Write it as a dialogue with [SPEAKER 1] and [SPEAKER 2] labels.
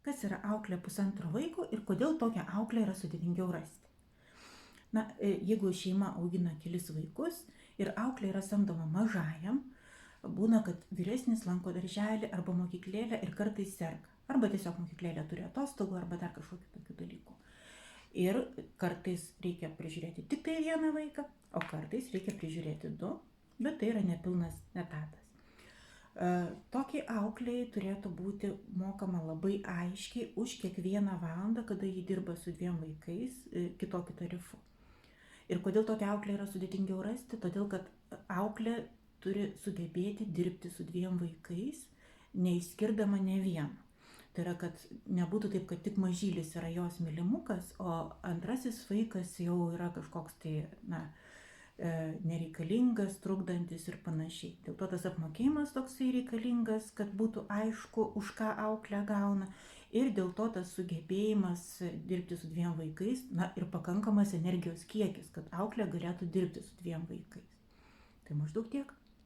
[SPEAKER 1] kas yra auklė pusantro vaiko ir kodėl tokią auklę yra sudėtingiau rasti. Na, jeigu šeima augina kelis vaikus ir auklė yra samdoma mažajam, būna, kad vyresnis lanko darželį arba mokyklėlę ir kartais serga. Arba tiesiog mokyklėlė turi atostogų arba dar kažkokių tokių dalykų. Ir kartais reikia prižiūrėti tik tai vieną vaiką, o kartais reikia prižiūrėti du, bet tai yra nepilnas etatas. Tokiai aukliai turėtų būti mokama labai aiškiai už kiekvieną valandą, kada ji dirba su 2 vaikais kitokiu tarifu. Ir kodėl tokia auklė yra sudėtingiau rasti? Todėl, kad auklė turi sugebėti dirbti su 2 vaikais, neišskirdama ne vieno. Tai yra, kad nebūtų taip, kad tik mažylis yra jos mylimukas, o antrasis vaikas jau yra kažkoks tai, nereikalingas, trukdantis ir panašiai. Dėl to tas apmokėjimas toksai reikalingas, kad būtų aišku, už ką auklė gauna. Ir dėl to tas sugebėjimas dirbti su 2 vaikais, ir pakankamas energijos kiekis, kad auklė galėtų dirbti su 2 vaikais. Tai maždaug tiek.